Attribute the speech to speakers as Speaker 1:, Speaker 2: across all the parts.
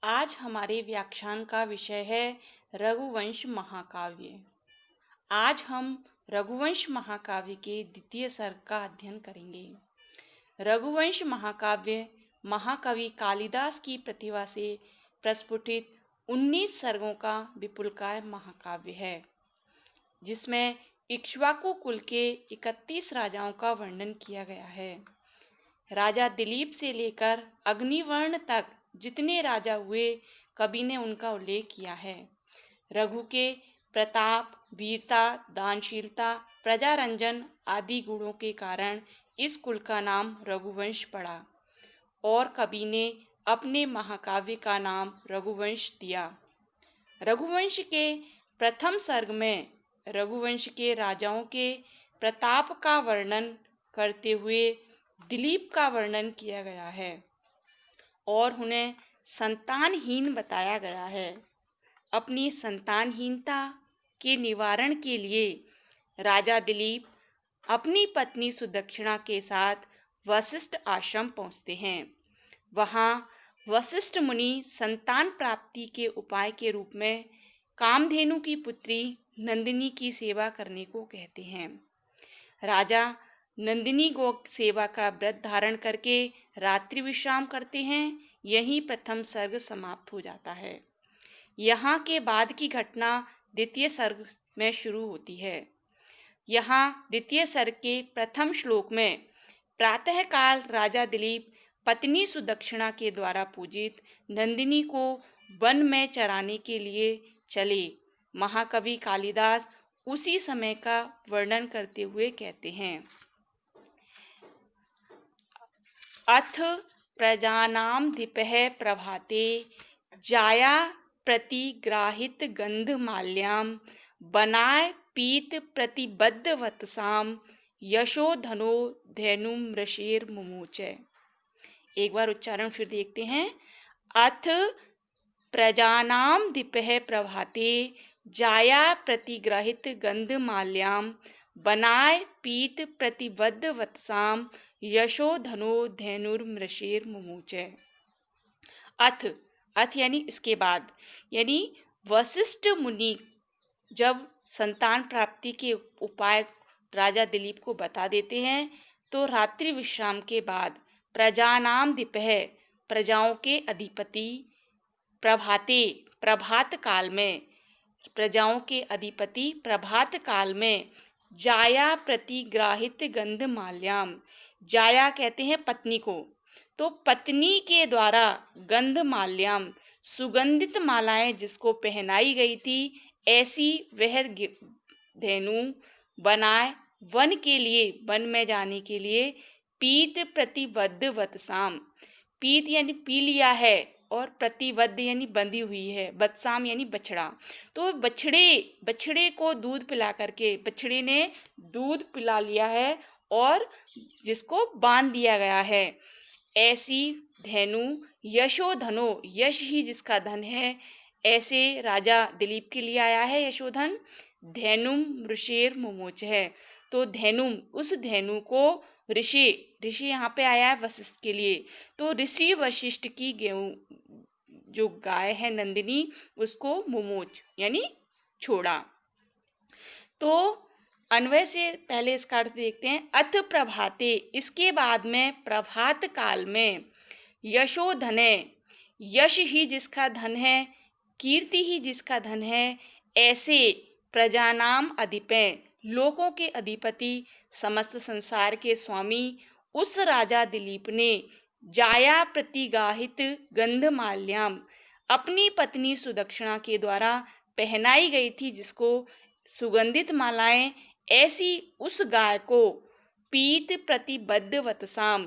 Speaker 1: आज हमारे व्याख्यान का विषय है रघुवंश महाकाव्य। आज हम रघुवंश महाकाव्य के द्वितीय सर्ग का अध्ययन करेंगे। रघुवंश महाकाव्य महाकवि कालिदास की प्रतिभा से प्रस्फुटित 19 सर्गों का विपुलकाय महाकाव्य है, जिसमें इक्ष्वाकु कुल के 31 राजाओं का वर्णन किया गया है। राजा दिलीप से लेकर अग्निवर्ण तक जितने राजा हुए, कवि ने उनका उल्लेख किया है। रघु के प्रताप, वीरता, दानशीलता, प्रजारंजन आदि गुणों के कारण इस कुल का नाम रघुवंश पड़ा और कवि ने अपने महाकाव्य का नाम रघुवंश दिया। रघुवंश के प्रथम सर्ग में रघुवंश के राजाओं के प्रताप का वर्णन करते हुए दिलीप का वर्णन किया गया है और उन्हें संतानहीन बताया गया है। अपनी संतानहीनता के निवारण के लिए राजा दिलीप अपनी पत्नी सुदक्षिणा के साथ वशिष्ठ आश्रम पहुंचते हैं। वहां वशिष्ठ मुनि संतान प्राप्ति के उपाय के रूप में कामधेनु की पुत्री नंदिनी की सेवा करने को कहते हैं। राजा नंदिनी गो सेवा का व्रत धारण करके रात्रि विश्राम करते हैं। यही प्रथम सर्ग समाप्त हो जाता है। यहाँ के बाद की घटना द्वितीय सर्ग में शुरू होती है। यहाँ द्वितीय सर्ग के प्रथम श्लोक में प्रातःकाल राजा दिलीप पत्नी सुदक्षिणा के द्वारा पूजित नंदिनी को वन में चराने के लिए चले। महाकवि कालिदास उसी समय का वर्णन करते हुए कहते हैं, अथ प्रजानां दीपः प्रभाते जाया प्रतिग्राहित गंधमाल्यां बनाय पीत प्रतिबद्धवतसां यशोधनो धेनुं मृषेर मुमुच। एक बार उच्चारण फिर देखते हैं। अथ प्रजानां दीपः प्रभाते जाया प्रतिग्रहित गंधमाल्यां बनाय पीत प्रतिबद्धवतसां यशोधनो धेनुर्मृषेर मुमुच। अथ यानी इसके बाद, यानी वशिष्ठ मुनि जब संतान प्राप्ति के उपाय राजा दिलीप को बता देते हैं, तो रात्रि विश्राम के बाद प्रजानाम दीपः प्रजाओं के अधिपति प्रभाते प्रभात काल में प्रजाओं के अधिपति प्रभात काल में जाया प्रतिग्राहित गंधमाल्याम, जाया कहते हैं पत्नी को, तो पत्नी के द्वारा गंधमाल्याम सुगंधित मालाएं जिसको पहनाई गई थी, ऐसी वह धेनु बनाए वन के लिए, वन में जाने के लिए पीत प्रतिबद्ध वतसाम, पीत यानी पी लिया है और प्रतिबद्ध यानी बंधी हुई है, वत्साम यानी बछड़ा, तो बछड़े को दूध पिला करके, बछड़े ने दूध पिला लिया है और जिसको बांध दिया गया है, ऐसी धेनु यशोधनो, यश ही जिसका धन है, ऐसे राजा दिलीप के लिए आया है यशोधन। धेनुम ऋषेर मुमोच है, तो धेनुम उस धेनु को ऋषि, ऋषि यहाँ पे आया है वशिष्ठ के लिए, तो ऋषि वशिष्ठ की जो गाय है नंदिनी, उसको मुमोच यानी छोड़ा। तो अन्वय से पहले इसका अर्थ देखते हैं। अथ प्रभाते, इसके बाद में प्रभात काल में, यशोधने, यश ही जिसका धन है, कीर्ति ही जिसका धन है, ऐसे प्रजानाम अधिपे, लोकों के अधिपति, समस्त संसार के स्वामी उस राजा दिलीप ने जाया प्रतिगाहित गंधमाल्याम, अपनी पत्नी सुदक्षिणा के द्वारा पहनाई गई थी जिसको सुगंधित मालाएं, ऐसी उस गाय को पीत प्रतिबद्ध वतसाम,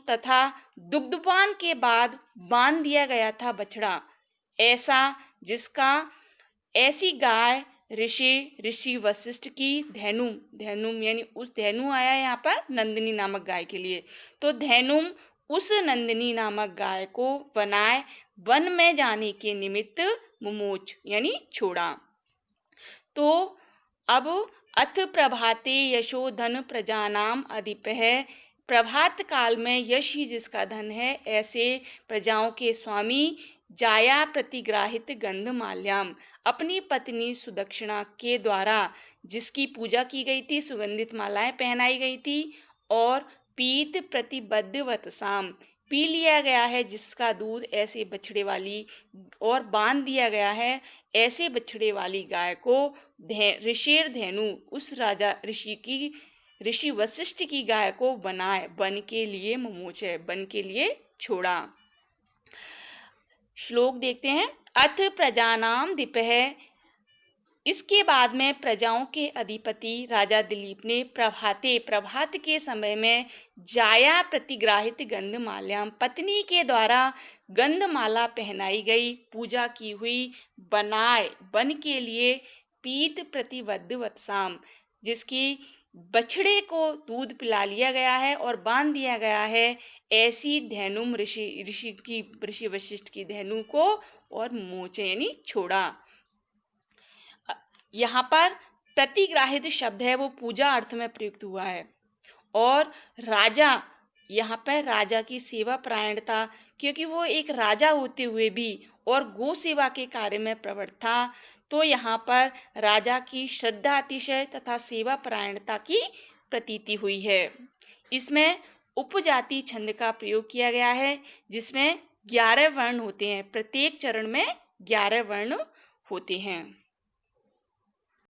Speaker 1: तथा दुग्धपान के बाद बांध दिया गया था बछड़ा, ऐसा जिसका, ऐसी गाय ऋषि वशिष्ठ की धेनुम यानी उस धेनु आया यहाँ पर नंदिनी नामक गाय के लिए, तो धेनुम उस नंदिनी नामक गाय को बनाए वन में जाने के निमित्त मुमोच यानी छोड़ा। तो अब अथ प्रभाते यशोधन प्रजानाम अधिपः, प्रभात काल में यश ही जिसका धन है, ऐसे प्रजाओं के स्वामी जाया प्रतिग्राहित गंधमाल्याम, अपनी पत्नी सुदक्षिणा के द्वारा जिसकी पूजा की गई थी, सुगंधित मालाएं पहनाई गई थी, और पीत प्रतिबद्ध वतसाम, पी लिया गया है जिसका दूध ऐसे बछड़े वाली, और बांध दिया गया है ऐसे बछड़े वाली गाय को, ऋषिर धेनु, उस राजा ऋषि वशिष्ठ की गाय को बनाए, बन के लिए ममोच है, बन के लिए छोड़ा। श्लोक देखते हैं। अथ प्रजानाम दिपः, इसके बाद में प्रजाओं के अधिपति राजा दिलीप ने प्रभात के समय में जाया प्रतिग्राहित गंधमाल्याम, पत्नी के द्वारा गंधमाला पहनाई गई, पूजा की हुई, बनाए, बन के लिए, पीत प्रतिबद्ध वत्साम, जिसकी बछड़े को दूध पिला लिया गया है और बांध दिया गया है, ऐसी धेनुम, ऋषि वशिष्ठ की धेनु को, और मोचे यानी छोड़ा। यहाँ पर प्रतिग्राहित शब्द है वो पूजा अर्थ में प्रयुक्त हुआ है, और राजा, यहाँ पर राजा की सेवा परायणता, क्योंकि वो एक राजा होते हुए भी और गौ सेवा के कार्य में प्रवृत्त था, तो यहाँ पर राजा की श्रद्धा अतिशय तथा सेवा परायणता की प्रतीति हुई है। इसमें उपजाति छंद का प्रयोग किया गया है, जिसमें 11 वर्ण होते हैं, प्रत्येक चरण में 11 वर्ण होते हैं।